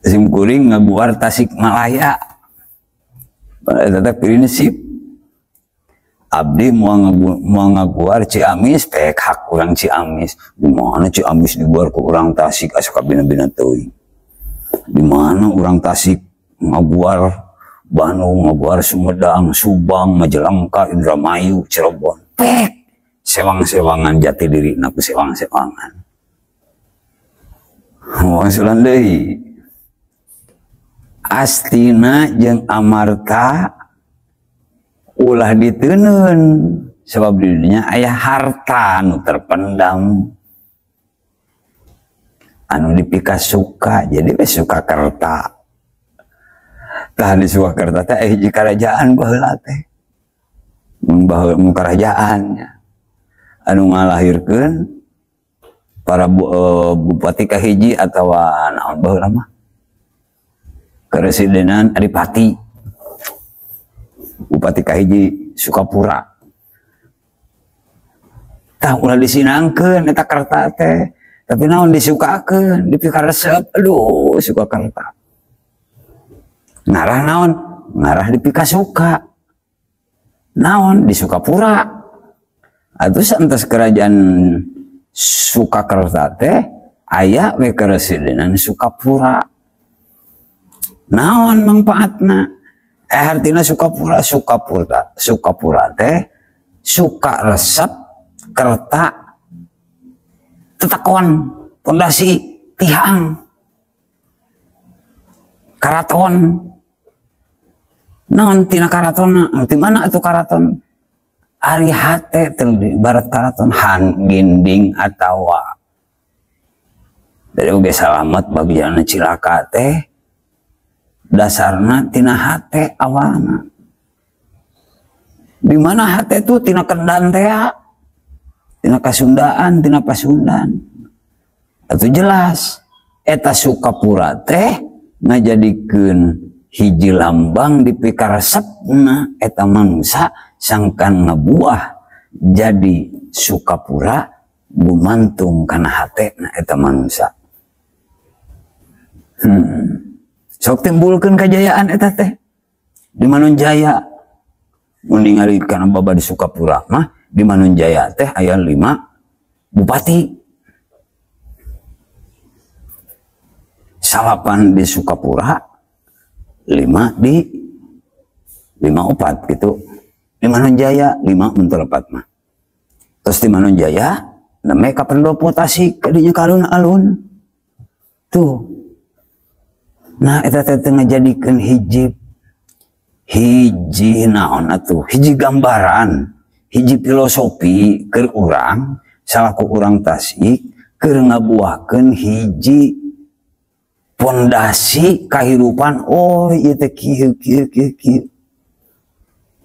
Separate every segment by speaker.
Speaker 1: simkuring ngaguar Tasikmalaya. Eta prinsip abdi mau ngaguar Ciamis pek hak urang Ciamis. Di mana Ciamis diguar ku urang Tasik asa kabina-bina teuing. Di mana urang Tasik ngaguar Bandung, ngaguar Sumedang, Subang, Majalengka, Indramayu, Cirebon. Pek sewang-sewangan jati diri naku sewang-sewangan. Wangsulan deui. Astina jeung amarta ulah diteuneun sebab di dinya aya harta anu terpendam anu dipika suka jadi we suka kerta. Tah di Surakarta teh hiji karajaan baheula teh. Mun karajaannya anu ngalahirkeun para bupati kahiji atawa naon baheula mah. Karesidenan Adipati. Bupati kahiji Sukapura. Tah ulah disinangkeun eta karta teh. Tapi naon disukakeun, dipikaresep. Aduh, Surakarta. Ngarah naon? Ngarah dipika suka. Naon di Sukapura. Atuh santos kerajaan Surakarta teh aya we karesidenan Sukapura. Naon manfaatna? Artina Sukapura teh suka resep kerta tetakon pondasi tihang karaton. Naon tina karaton? Di mana atuh karaton? Ari hate teh barat karaton han gending atawa dari oge salamet bagian cilaka teh dasarna tina hate awalna. Di mana hate itu tina kendan teh, tina kasundaan, tina pasundan. Atuh jelas eta Sukapura teh ngajadikeun hiji lambang dipikaresepna eta manusia sangkan ngabuah jadi Sukapura gumantung kana hatena eta manusia. Sok timbulkeun kajayaan eta teh di Manunjaya. Mun ningali kana baba di Sukapura mah di Manunjaya teh aya 5 bupati. 8 di Sukapura, 5 opat gitu. Di Manunjaya 5 mentul 4 mah. Terus di Manunjaya name ka pendopo Tasik kadinya alun-alun. Tuh. Nah eta teh ngajadikeun hiji naon atuh, hiji gambaran, hiji filosofi keur urang salaku urang Tasik keur ngabuahkeun hiji pondasi kahirupan. Oh ieu teh kieu.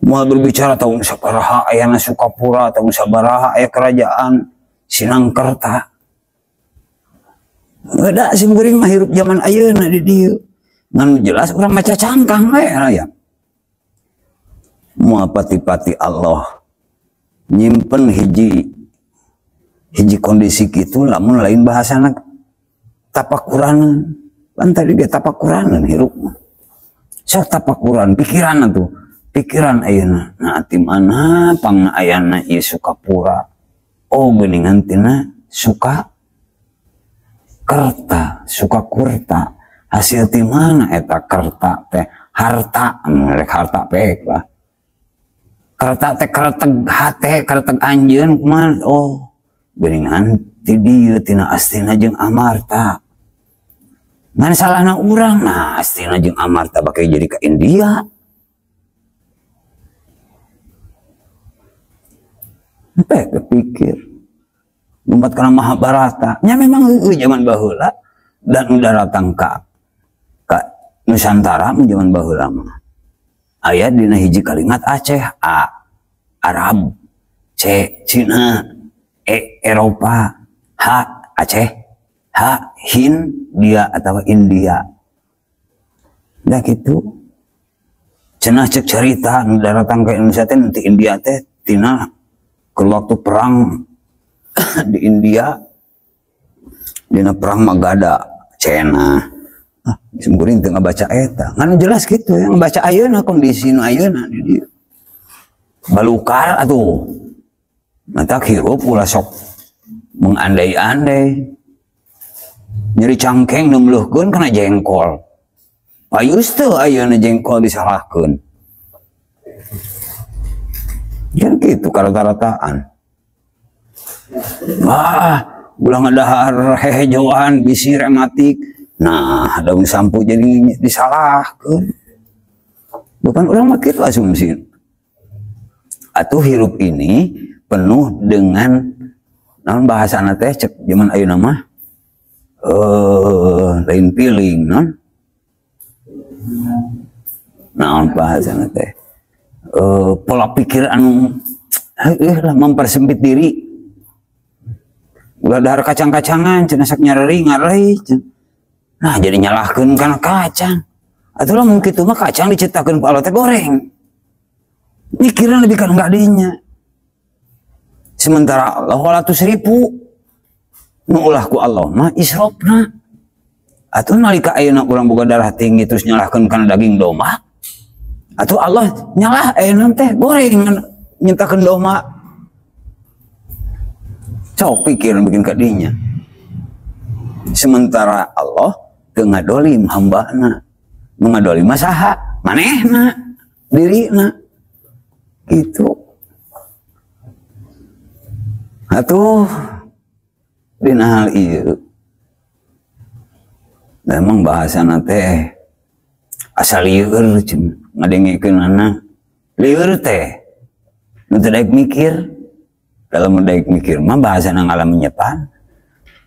Speaker 1: Moal berbicara tahun sabaraha ayana Sukapura, tahun sabaraha aya kerajaan Sinangkerta. Beda simkuring mah hirup zaman ayeuna di dieu. Ngan jelas urang maca cangkang we aya. Moal pati-pati Allah nyimpen hiji kondisi kitu lamun lain bahasana tapakuranan. Kan tadi ge tapakuranan hirup mah. Sok tapakuran pikiran atuh. Pikiran ayeuna nah ti mana pang ayana ieu Sukapura. Oh geuningan tina Sukakurta. Hasil ti mana eta kerta teh? Harta, rek harta pek lah. Kerta teh kereteg hate, kereteg anjeun kumaha? Oh, geuningan ti dieu tina Astina jeung Amarta. Ngan salahna urang, nah Astina jeung Amarta bake jadi ke India. Sampai kepikir lumpat kana Mahabharata nya memang zaman baheula dan udah datang ka Nusantara zaman baheula mah aya dina hiji kalimat Aceh A Arab, C Cina, E Eropa, H Aceh, H Hindia atau India. Dah gitu cenah cek cerita nu datang ke Indonesia teh nanti India teh tina ke waktu perang di India, dina perang Magadha, Cina, Sumkuring teu ngabaca eta. Ngan jelas gitu ya, ngabaca ayeuna kondisi nu ayeuna di dieu. Balukar atuh. Mata hirup ulah sok mengandai-andai. Nyeri cangkeng nemleuhkeun kana jengkol. Payus teu ayeuna jengkol disalahkeun. Kan gitu karata-rataan. Ulah ngadahar hehejoan bisi rematik. Nah, daun sampo jadi disalahkeun. Bukan orang makin asumsi. Atuh hirup ini penuh dengan naon bahasana teh cek zaman ayeuna mah lain piling non. Naon bahasana teh pola pikir anu lah mempersempit diri. Ulah dahar kacang-kacangan cenah sak nyarering ngarei. Nah, jadi nyalahkeun kana kacang. Atuh lamun kitu mah kacang diciptakeun ku Allah teh goreng. Mikiran lebih kan enggak dinya. Sementara Allah wala tusrifu. Nu ulah ku Allah mah israfna. Atuh nalika ayeuna urang boga darah tinggi terus nyalahkeun kana daging domba. Atuh Allah nyalah ayeuna teh goreng nyiptakeun domba. Sok pikiran bikin ka dinya. Sementara Allah teu ngadolim hambana. Nu ngadolim mah saha? Manehna, dirina. Gitu. Atuh dina hal ieu memang bahasana teh asal lieur ngadengikeunana lieur teh nu teu daek mikir. Dalam daek mikir mah bahasana ngalami nyepan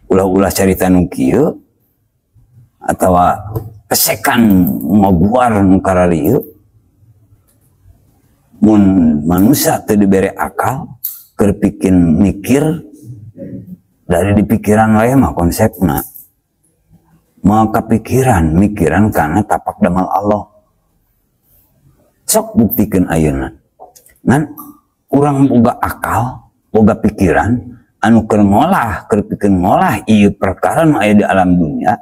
Speaker 1: ulah-ulah carita nu kieu atawa pesekan ngoguar nu kararieu. Mun manusia teu dibere akal keur pikeun mikir dari di pikiran wae mah konsepna maka pikiran mikiran karena tapak damal Allah. Sok buktikeun ayeuna ngan urang boga akal boga pikiran anu keur ngolah keur pikeun ngolah ieu perkara nu aya di alam dunia.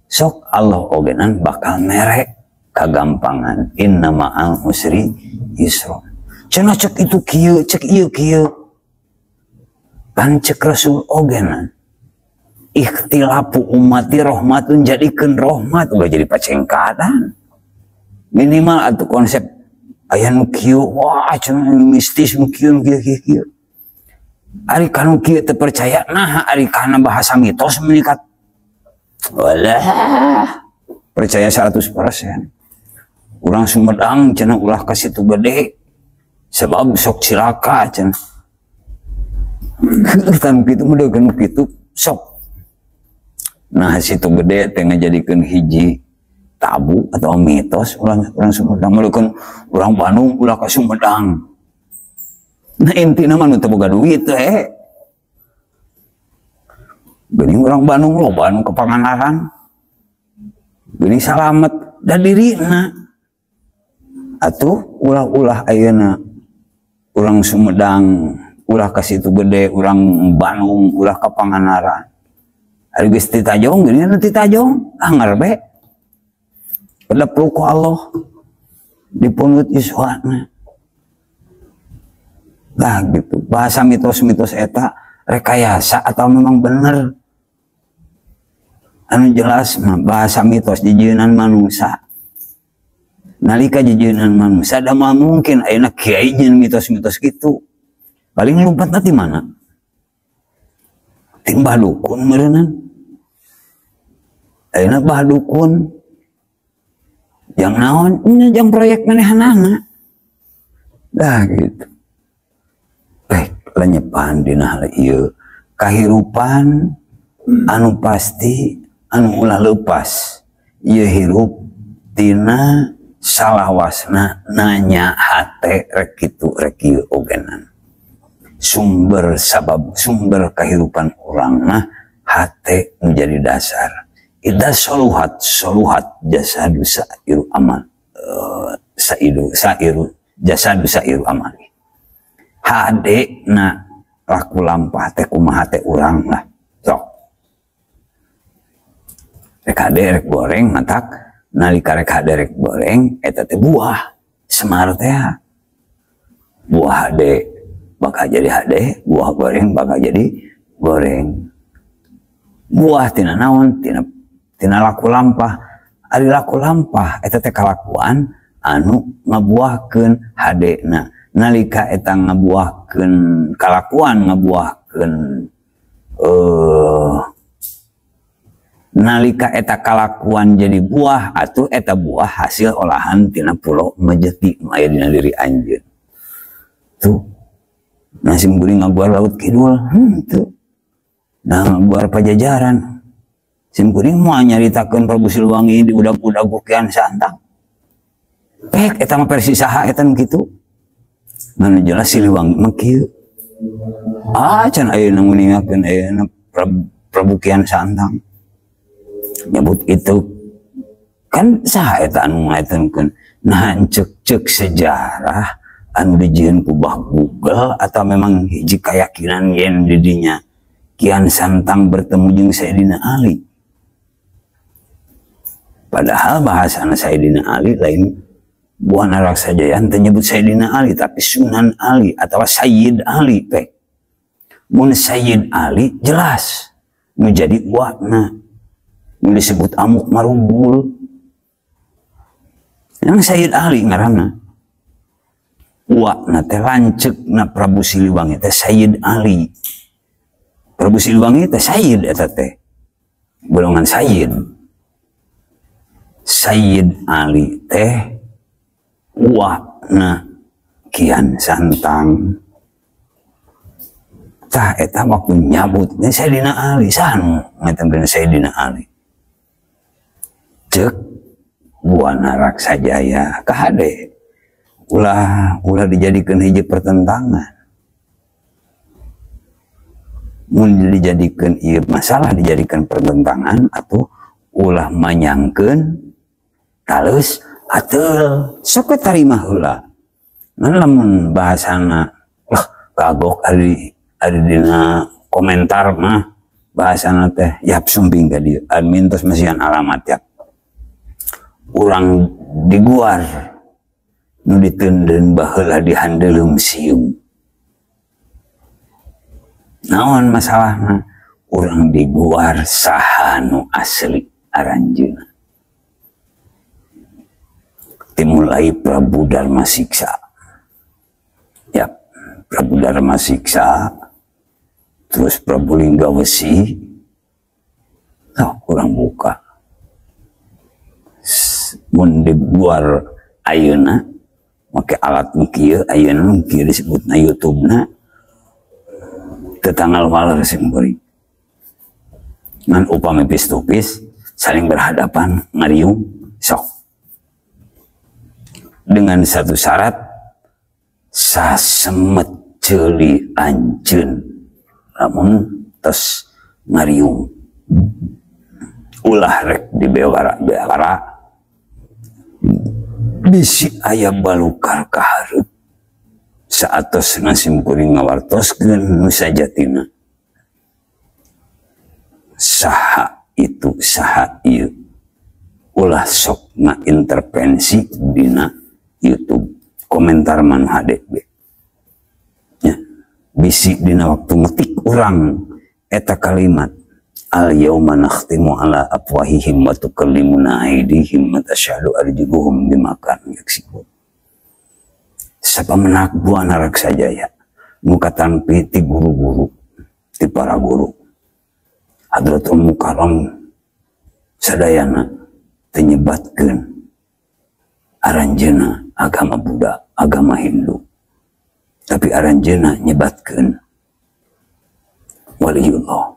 Speaker 1: Sok Allah ogenan bakal mere kagampangan inna ma'al usri yusra. Cenah cek itu kieu cek ieu kieu kan cek Rasul ogenan ikhtilafu ummati rahmatun jadikeun rahmat ulah jadi pacengkadan minimal atuh konsep aya nu kieu wah cenah mistis nu kieu kieu ari kanu kieu teu percaya nah ari kana bahasa mitos meningkat walah percaya 100%. Urang Sumedang cenah ulah ka situ gede sebab sok cilaka cenah. Kan kitu meudeun kitu sok. Nah situ gede teh ngajadikeun hiji tabu atau mitos urang Sumedang meudeun urang Bandung ulah ka Sumedang. Nah intina mah nu teu boga duit teh. Geuning urang Bandung loba anu kepangandaran. Geuning salamet da dirina. Atuh ulah-ulah ayeuna urang Sumedang ulah ka situ gede urang Bandung ulah ka Pangandaran ari geus ti Tajong geuning nu ti Tajong ngarebe pedeplu ku Allah dipunut iswana lah gitu. Bahasa mitos-mitos eta rekayasa atau memang bener anu jelas mah bahasa mitos jijeunan manusia. Nalika jejeunan manusia da mah mungkin ayeuna kiai jeung mitos-mitos gitu. Paling lompatna ti mana? Ti mbah dukun meureunnan. Ayeuna mbah dukun jang naon? Nya jang proyek manehanana. Dah gitu. Lenyepan dina hal ieu kahirupan anu pasti anu ulah leupas. Ieu hirup tina salawasna nanya hate rek kitu rek ieu ogenan sumber sabab sumber kehidupan orang mah hate menjadi dasar idza soluhat jasadu sairu amal sairu jasadu sairu amali hade na laku lampah teh kumaha teh urang lah sok rek hade rek goreng matak nalika rek hade rek goreng eta teh buah semar teh buah hade bakal jadi hade, buah goreng bakal jadi goreng. Buah tina naon, tina laku lampah. Ari laku lampah eta teh kalakuan anu ngabuahkeun hadena. Nalika eta ngabuahkeun kalakuan ngabuahkeun nalika eta kalakuan jadi buah atuh eta buah hasil olahan tina pulau Majeti aya dina diri anjeun. Tuh nasi kuring ngabuar laut kidul tuh nah ngabuar Pajajaran sim kuring mau nyaritakeun Prabu Siliwangi di udag-udag Kian Santang eta mah versi saha eta kitu nganu jelas Siliwangi mah kieu can ayeuna nguningakeun ayeuna Prabu Kian Santang nyebut itu kan saha eta anu ngaitenkeun nah cek sejarah anu dijieun ku bah Google atau memang hiji keyakinan yen didinya Kian Santang bertemu jeung Sayyidina Ali. Padahal bahasana Sayyidina Ali lain buah naraksa jayan teu nyebut Sayyidina Ali tapi Sunan Ali atau Sayyid Ali teh. Mun Sayyid Ali jelas nu jadi buahna nu disebut Amuk Marugul. Yang Sayyid Ali ngaranna na teh lanceuk na Prabu Siliwangi teh Sayyid Ali. Prabu Siliwangi teh Sayyid eta teh. Golongan Sayyid. Sayyid Ali teh na Kian Santang. Tah eta waktu nyabut Sayyidina Ali sanu ngatemkeun Sayyidina Ali. Cek buana Raksajaya kahade. Ulah dijadikan hiji pertentangan. Mun dijadikan ieu masalah dijadikan pertentangan atau ulah manyangkeun talus ateul sok tarima heula. Nah lamun bahasana kagok ari dina komentar mah bahasana teh yap sumping ka dieu admin tos masihan alamat ya. Urang diguar nu diteunden baheula di handeuleum siung. Naon masalahna? Urang diguar saha nu asli aranjeuna. Dimulai Prabu Darma Siksa. Ya, Prabu Darma Siksa, terus Prabu Linggawesi. Urang buka. Mun diguar ayeuna make alat kieu ayeuna kieu disebutna YouTube-na tetanggal waler simkuring ngan upami pis-tupis saling berhadapan ngariung sok dengan satu syarat sasemet ceuli anjeun lamun tos ngariung ulah rek dibewara bisi aya balukar kahareup saatos nasim kuring ngawartoskeun nu sajatina saha itu saha ieu ulah sok ngaintervensi dina YouTube komentar manu hade ya bisi dina waktu ngetik urang eta kalimat al yauma nakhtimu ala afwahihim wa tukallimuna aydihim wa tashhadu arjuluhum bima kanu yaksibun. Sapamenak buana Raksajaya nu katampi ti guru-guru ti para guru Hadratul Mukarram sadayana tenyebatkeun aranjeuna agama Buddha, agama Hindu. Tapi aranjeuna nyebatkeun waliullah.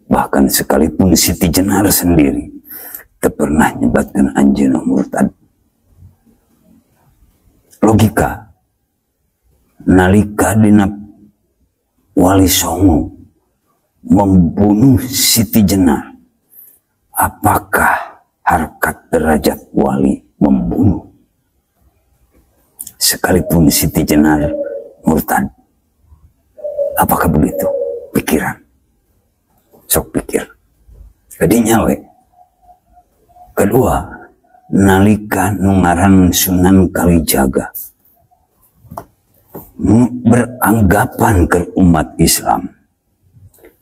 Speaker 1: Bahkan sekalipun Siti Jenar sendiri tak pernah nyebatkan anjeuna murtad. Logika nalika dina Wali Songo membunuh Siti Jenar, apakah harkat derajat wali membunuh sekalipun Siti Jenar murtad? Apakah begitu pikiran? Sok pikir. Kadinya we Kedua, nalika nu ngaran Sunan Kalijaga beranggapan ke umat Islam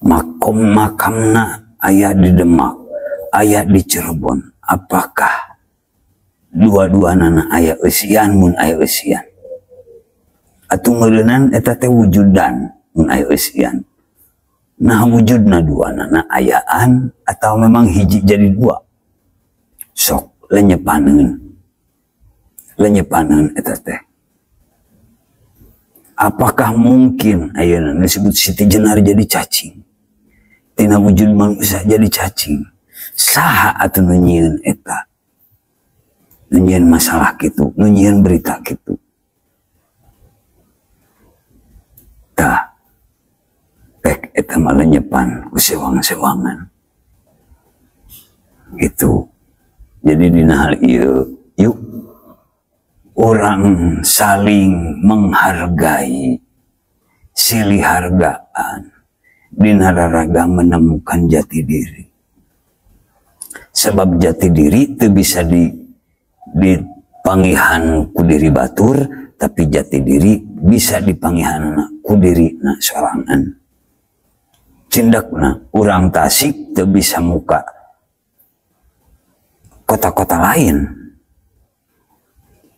Speaker 1: makamna aya di Demak, aya di Cirebon, apakah dua-duana aya eusian mun aya eusian atuh ngeureunnan eta teh wujudan mun aya eusian? Nah wujudna duana ayaan atau memang hiji jadi dua? Sok lenyepaneun eta teh. Apakah mungkin ayeuna disebut Siti Jenar jadi cacing? Tina wujud manusia jadi cacing. Saha atuh nu nyieun eta? Nu nyieun masalah kitu, nu nyieun berita kitu. Tah. Pek eta mah lenyepan ku sewang-sewangan. Gitu. Jadi dina hal ieu yuk orang saling menghargai, silih hargaan, dina raraga menemukan jati diri. Sebab jati diri itu bisa dipanggihan ku diri batur, tapi jati diri bisa dipanggihan ku diri na sorangan. Cindakna urang Tasik itu bisa muka kota-kota lain.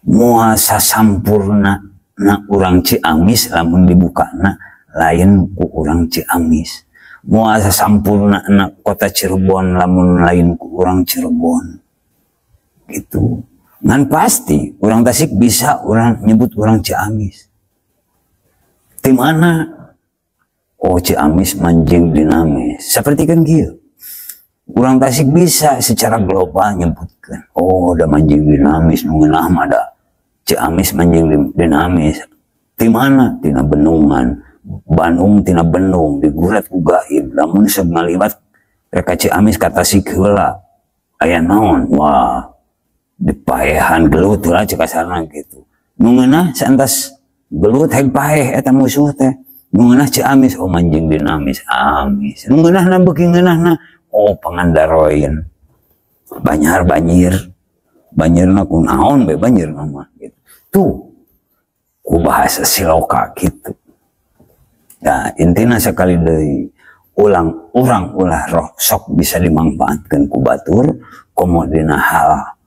Speaker 1: Muasa sampurna na urang Ciamis lamun dibuka na lain ku urang Ciamis. Muasa sampurna na kota Cirebon lamun lain ku urang Cirebon. Gitu. Ngan pasti urang Tasik bisa urang nyebut urang Ciamis. Di mana? Oh Ciamis manjing dinamis. Seperti kan gitu. Urang Tasik bisa secara global nyebutkan. Oh ada manjing dinamis. Mengenah ada Ciamis manjing dinamis. Di mana? Tina Benungan. Bandung tina Benung. Digurat ku gaib. Namun semaliwat reka Ciamis kata Tasik heula. Aya naon? Wah. Dipaehan gelut lah cek asarna gitu. Mengenah santas gelut heg paeh eta musuh teh. Mengenah Ciamis, oh manjing dinamis, amis. Mengenah na beuki ngeunahna, oh pangandaroin. Banyar banjir, banjirna kunaon be banjir mah gitu. Tuh, ku bahasa siloka gitu. Nah, intina sekali deui urang ulah roh sok bisa dimanfaatkan ku batur komo dina hal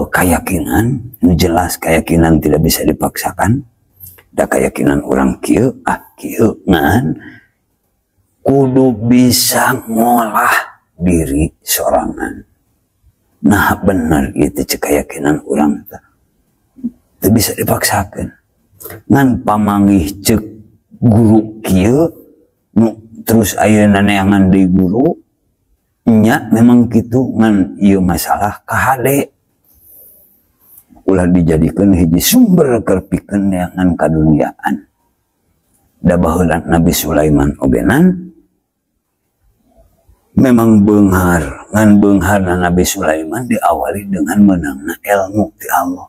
Speaker 1: keyakinan, jelas keyakinan tidak bisa dipaksakan. Da keyakinan orang kieu ngan kudu bisa ngolah diri sorangan. Nah benar itu cek keyakinan orang teu bisa dipaksakan. Ngan pamanggih cek guru kieu terus ayeuna neangan deui guru nya memang kitu ngan ieu masalah kahade. Ulah dijadikan hiji sumber kerpikeun neangan kaduniaan. Da baheula Nabi Sulaiman ogenan memang beunghar, ngan beungharna Nabi Sulaiman diawali dengan menangna ilmu ti Allah.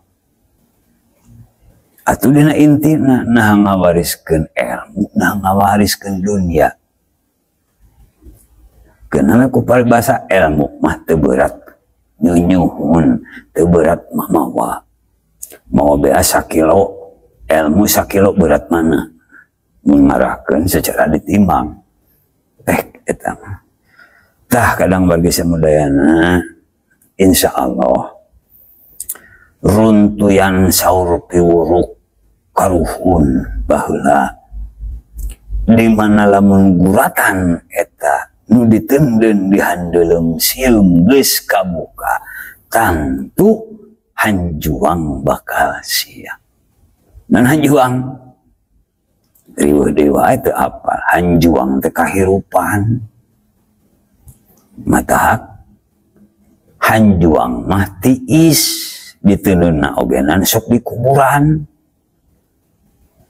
Speaker 1: Atuh dina intina nah ngawariskeun ilmu, nah ngawariskeun dunia. Kenapa ku paribasa ilmu mah teu berat nyunyuhun, teu berat mah mawa. Mawa bea sakilo, ilmu sakilo berat mana? Mengarahkan secara ditimbang. Eta mah. Tah kadang bagi samudayana insya Allah runtuyan saur piwuruk karuhun baheula di mana lamun guratan eta nu diteundeun dihandeulem sieum geus kabuka tantu hanjuang bakal sia. Dan hanjuang riweuh dewa itu apa? Hanjuang teh kahirupan. Matahak hanjuang mah tiis diteundeunna ogenan sok di kuburan.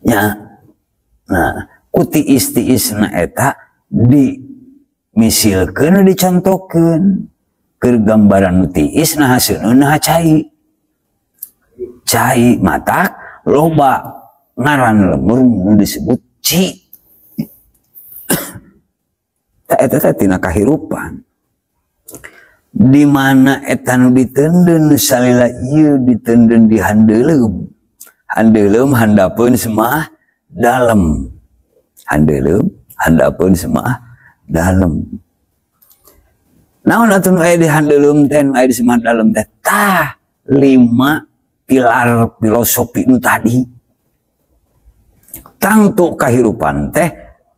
Speaker 1: Nya. Nah, ku tiis-tiisna eta di misilkeun dicontohkeun keur gambaran nu tiis nah hasilna nah cai. Cai matak loba ngaran lemur nu disebut ci. Eta tina kahirupan. di mana eta nu ditenden salila ieu ditenden di handeuleum handapeun semah dalem handeuleum handapeun semah dalem. Naon atuh nu aya di handeuleum teh nu aya di semah dalem teh tah 5 pilar filosofi nu tadi. Tangtu kahirupan teh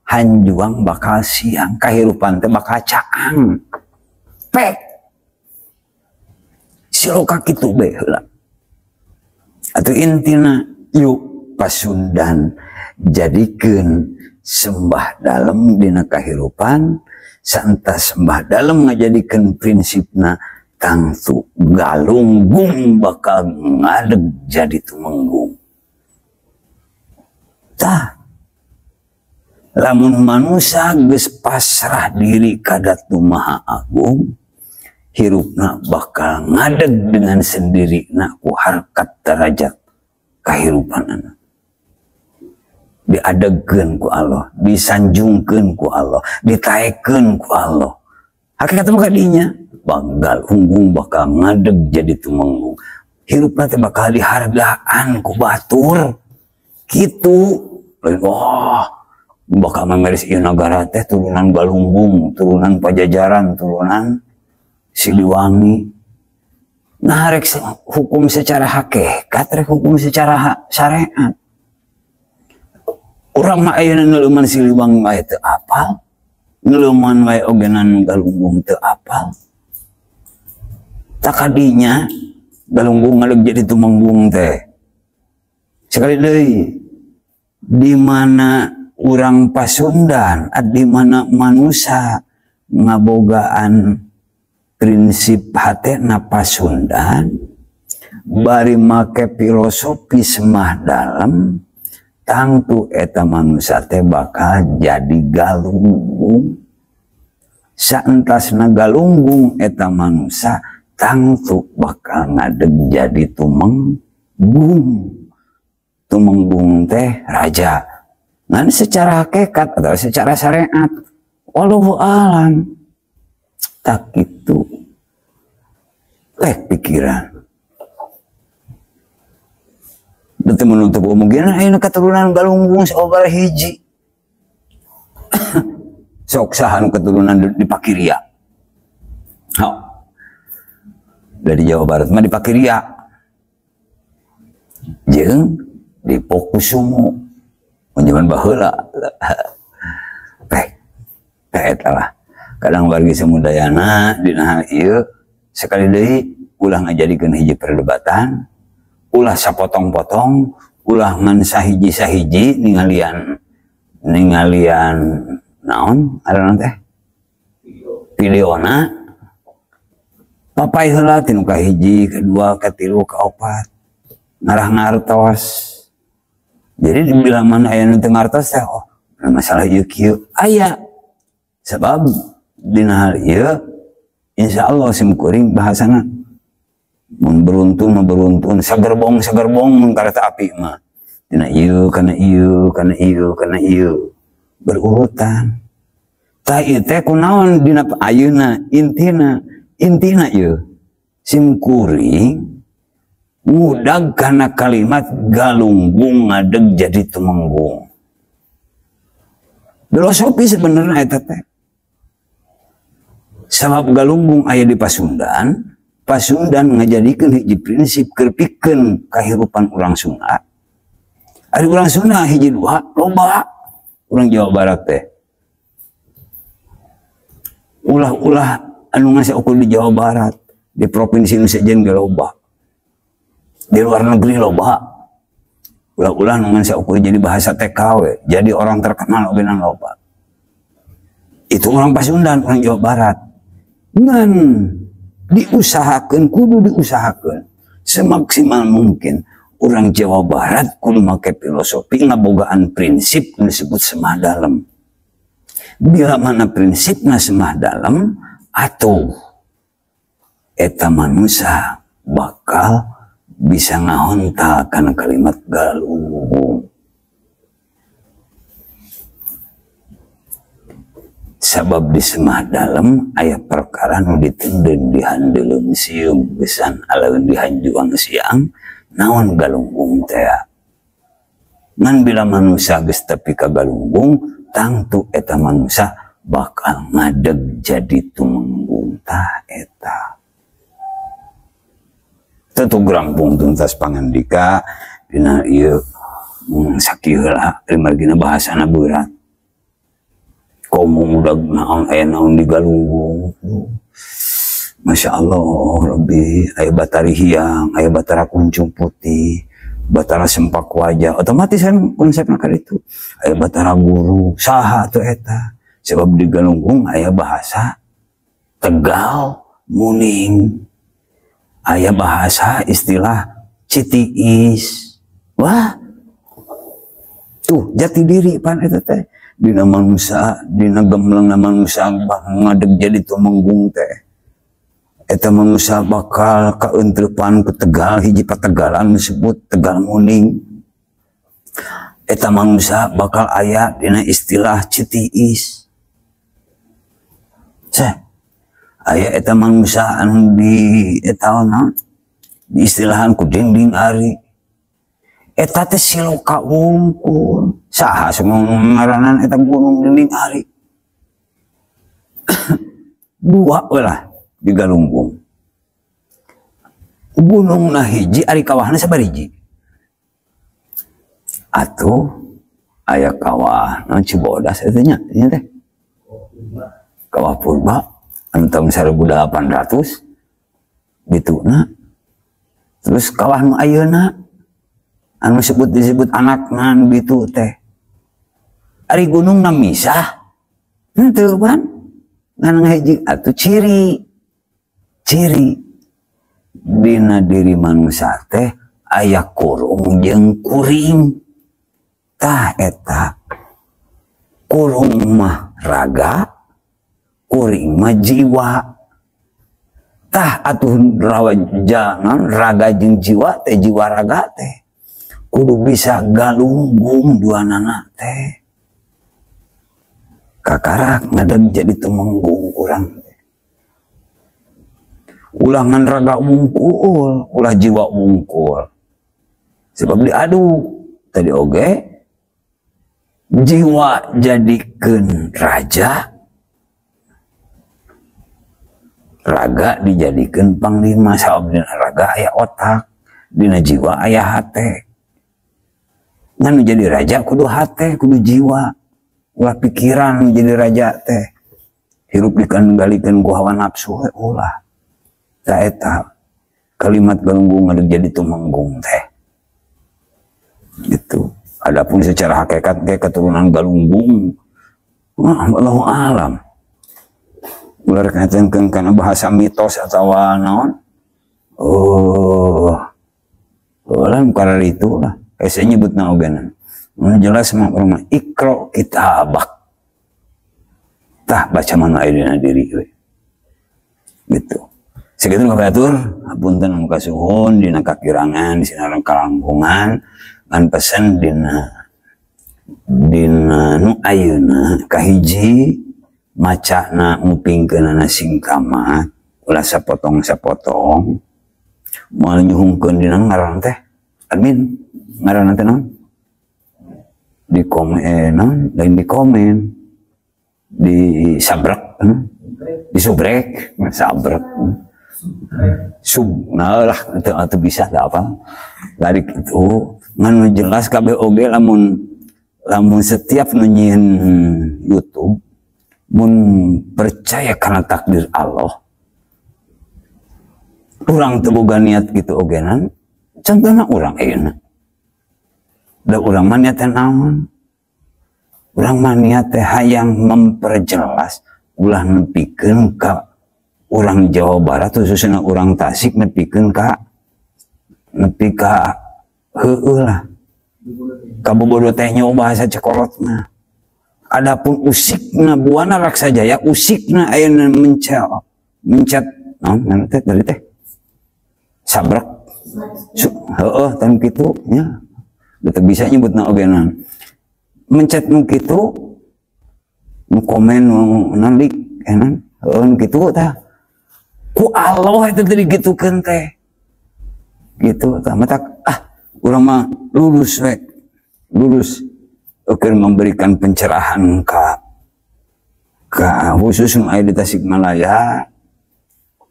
Speaker 1: hanjuang bakal siang, kahirupan teh bakal caang. Pek siloka kitu bae heula. Atuh intina yuk pasundan jadikeun sembah dalem dina kahirupan, santa sembah dalem ngajadikeun prinsipna tangtu galunggung bakal ngadeg jadi tumenggung. Tah lamun manusia geus pasrah diri ka Datu Maha Agung, hirupna bakal ngadeg dengan sendirina ku harkat derajat kahirupanana. Diadegkeun ku Allah, disanjungkeun ku Allah, ditaekeun ku Allah. Hakikat mah kadinya banggal unggung bakal ngadeg jadi tumenggung. Hirupna teh bakal dihargaan ku batur. Kitu. Oh, bakal memeris ieu nagara teh turunan Galunggung, turunan Pajajaran, turunan Siliwangi. Nah, rek hukum secara hakikat, rek hukum secara syariat. Urang mah ayeuna neuleuman Siliwangi mah teu apal, neuleuman wae ogenan Galunggung teu apal. Takadinya Galunggung ngadeg jadi tumenggung teh. Sekali deui, di mana urang Pasundan, di mana manusia ngabogaan prinsip hatena Pasundan, bari make filosofi semah dalem, tangtu eta manusia teh bakal jadi galunggung. Saentasna galunggung eta manusia tangtu bakal ngadeg jadi tumenggung. Tumenggung teh raja. Ngan secara hakikat atau secara syariat wallahu alam tak itu pikiran. Bete menutup kemungkinan ayeuna keturunan Galunggung saobar hiji. Sok saha nu keturunan di Pakiria. Dari Jawa Barat mah di Pakiria. Jeung di Pokusumo menjaman baheula eta lah kadang wargi samudayana dina ieu sekali deui ulah ngajadikeun hiji perdebatan, ulah sapotong-potong, ulah ngan sahiji-sahiji ningalian naon ngaranna teh videona papai heula tinu ka hiji, kedua, katilu, kaopat ngarah ngartos. Jadi dibilang mana aya nu teu ngartos teh oh masalah ieu kieu aya sebab dina hal ieu insyaallah simkuring bahasana mun beruntun sagerbong mun kareta api mah dina ieu kana ieu berurutan. Tah ieu teh kunaon dina ayeuna intina ieu simkuring ngudag karena kalimat galunggung ngadeg jadi tumenggung. Filosofi sebenarnya eta teh. Sabab galunggung aya di Pasundan, Pasundan ngajadikeun hiji prinsip keur pikeun kahirupan urang Sunda. Ari urang Sunda hiji dua loba urang Jawa Barat teh. Ulah-ulah anu ngase ukur di Jawa Barat, di provinsi nu sejen ge loba. Di luar negeri loba ulah-ulah nungan saukur jadi bahasa TKW jadi orang terkenal ogenan loba. Itu orang Pasundan, orang Jawa Barat ngan diusahakeun, kudu diusahakeun semaksimal mungkin orang Jawa Barat kudu make filosofi ngabogaan prinsip disebut semah dalem. Bila mana prinsipna semah dalem atuh eta manusia bakal bisa ngahontal karena kalimat galunggung. sabab di semah dalam aya perkara nu ditenden di handeuleum sieum gesan alaeun di hanjuang siang naon galunggung teh ngan bila manusia geus tepi ka galunggung tangtu eta manusia bakal ngadeg jadi tumenggung tah eta tentu grampung tuntas pangandika dina ieu sakieu lah margina bahasana berat komo udah naon aya naon di galunggung Masya Allah Rabbi aya batari hiang aya batara kuncung putih batara sempak wajah otomatis kan konsepna ka ditu aya batara guru saha tuh eta sebab di galunggung aya bahasa Tegal muning aya bahasa istilah citiis wah tuh jati diri pan eta teh dina manusia dina gembleng manusia ngadeg jadi tumenggung teh eta manusia bakal kaentrepan ke Tegal hiji pategalan disebut Tegal muning eta manusia bakal aya dina istilah citiis aya eta manusia anu di eta naon di istilahan ku dinding ari eta teh siloka wungkul saha ngaranan eta gunung dinding ari dua ulah di galunggung gunung nah hiji ari kawahna sabariji atuh aya kawah naon Cibodas eta nya teh kawah purba anu tahun 1800 dituna terus kawah nu ayeuna anu disebut anakna nu gitu teh ari gunung na misah henteu pan ngan hiji atuh ciri dina diri manusia teh aya kurung jeung kuring tah eta kurung mah raga kuring mah jiwa tah atuh jangan raga jeung jiwa teh jiwa raga teh kudu bisa galunggung duanana teh kakarak ngadeg jadi tumenggung urang ulangan raga wungkul ulah jiwa wungkul sebab diadu tadi oge jiwa jadikeun raja raga dijadikeun panglima sabab dina raga aya otak dina jiwa aya hate ngan jadi raja kudu hate kudu jiwa ulah pikiran jadi raja teh hirup dikendalikan ku hawa nafsu ulah tah eta kalimat galunggung ngadeg jadi tumenggung teh gitu adapun secara hakikat teh keturunan galunggung Allahu alam ulah katenkeun kana bahasa mitos atawa naon ulah karena itu lah saya nyebutna ogenan jelas mah urang ikro kitabak tah baca mana aya diri we gitu segitu ngabatur hapunten muka suhun dina kakirangan di sinaran kalangkungan ngan pesen dina nu ayeuna kahiji macana ngupingkeunana singkamat ulah sapotong-sapotong moal nyuhungkeun dina ngaran teh admin ngaran teh naon di komen lain di komen di sabrek di subrek sabrek nah lah itu bisa tak apa dari itu ngan jelas kabeh oge lamun setiap nunyiin YouTube mun percaya karena takdir Allah urang teu boga niat gitu ogenan contohna urang ayeuna da urang mah niat teh naon urang mah niat teh hayang memperjelas ulah nepikeun ka urang Jawa Barat khususna urang Tasik nepikeun ka nepi ka heueuh lah ka bobodo teh nya bahasa cekolot mah adapun usikna buana Raksa Jaya usikna ayeuna mencet naon teh dari teh sabrek heueuh tan kitu nya teu bisa nyebutna ogenan mencet nu kitu komen nanti enan gitu ta ku Allah itu tadi gitu kan teh gitu ta mata urang mah lulus oke memberikan pencerahan ke khusus aya di Tasikmalaya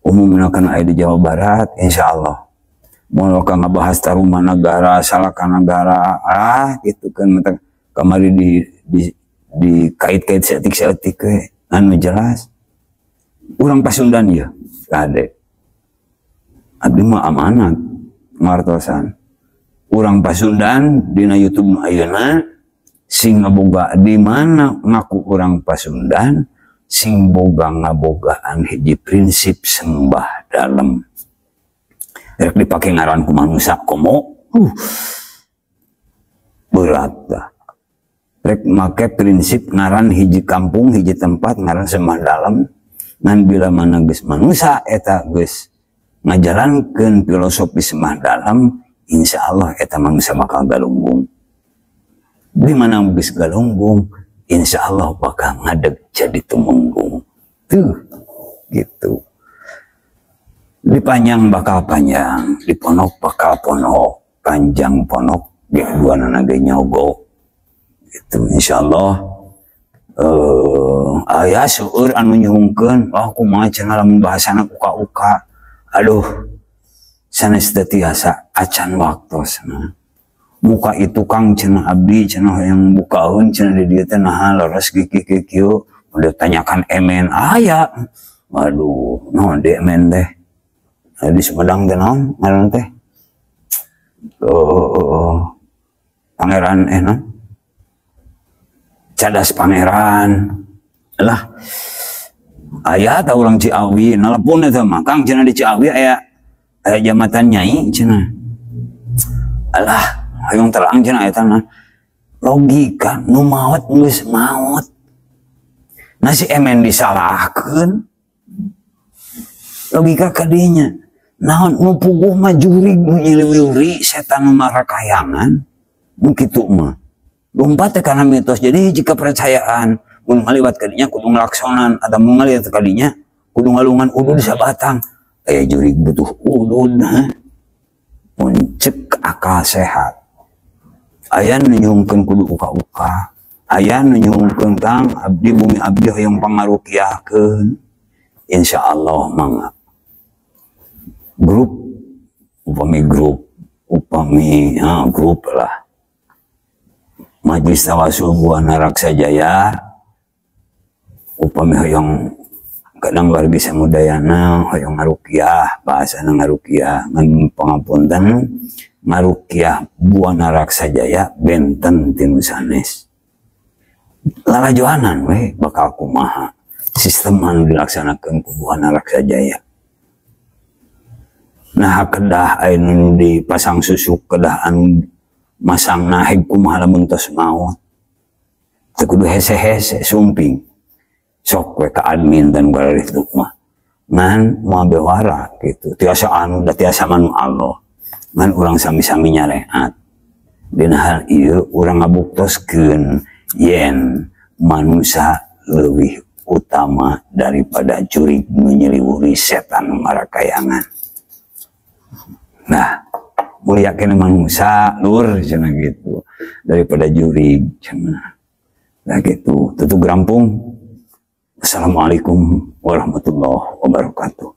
Speaker 1: umumnya kan aya di Jawa Barat insyaallah mau ngabahas tarumah negara salahkan negara gitu kan mata kamari di kait-kait seetik anu jelas urang Pasundan ya kade abdi mah amanat martosan urang Pasundan dina YouTube ayeuna sing ngaboga di mana ngaku urang Pasundan sing boga ngabogaan hiji prinsip sembah dalam rek dipake ngaran ku manusia komo berat dah rek make prinsip ngaran hiji kampung hiji tempat ngaran sembah dalam ngan bila mana geus manusia eta geus ngajalankeun filosofi sembah dalam insyaallah eta manusia bakal galunggung di mana geus galunggung insyaallah bakal ngadeg jadi tumenggung tuh gitu dipanjang bakal panjang di ponok bakal ponok panjang ponok di dua nage nyogok itu insyaallah aya seueur anu nyungkeun kumaha cenah lamun bahasana uka-uka aduh sanes teu tiasa acan waktosna muka itu kang cenah abdi cenah yang bukaeun cenah di dieu teh naha leres kieu udah tanyakan emen aya waduh naon di emen teh di Sumedang teh naon ngaran teh pangeran naon Cadas Pangeran lah aya ta urang Ciawi nelpon eta mah Kang cenah di Ciawi aya jabatan nyai cenah alah hayang terang cenah eta mah logika nu maot geus maot nasi emen disalahkeun logika kadinya naon nu puguh mah jurig nu nyiliwiri setan marakayangan nu kitu mah lompat karena mitos jadi jika percayaan mun ngaliwat kadinya kudu ngelaksonan ada mun ngaliwat kadinya kudu ngalungan udud sabatang aya jurig butuh udud mun cek akal sehat aya nu nyungkeun kudu uka-uka aya nu nyungkeun Kang abdi bumi abdi hoyong pangarukiahkeun insyaallah mangga grup upami grup lah Majelis Tawasul Buana Raksa Jaya upami hoyong kadang wargi samudayana hoyong ngarukiah bahasana ngarukiah ngan pangapunten ngarukiah Buana Raksa Jaya benten tinu sanes lalajoanan we bakal kumaha sistem anu dilaksanakeun ku Buana Raksa Jaya nah kedah anu dipasang susuk kedah anu masang nahib kumaha lamun tos maot teu kudu hese-hese sumping sok we ka admin dan garis itu mah ngan moal bewara gitu tiasa anu da tiasa manu Allah ngan urang sami-sami nyareat dina hal ieu urang ngabuktoskeun yen manusia leuwih utama daripada jurig nu nyeliwuri setan marakayangan nah mulia kena manusia lur cenah gitu daripada jurig cenah nah gitu tutup gerampung. Assalamualaikum warahmatullahi wabarakatuh.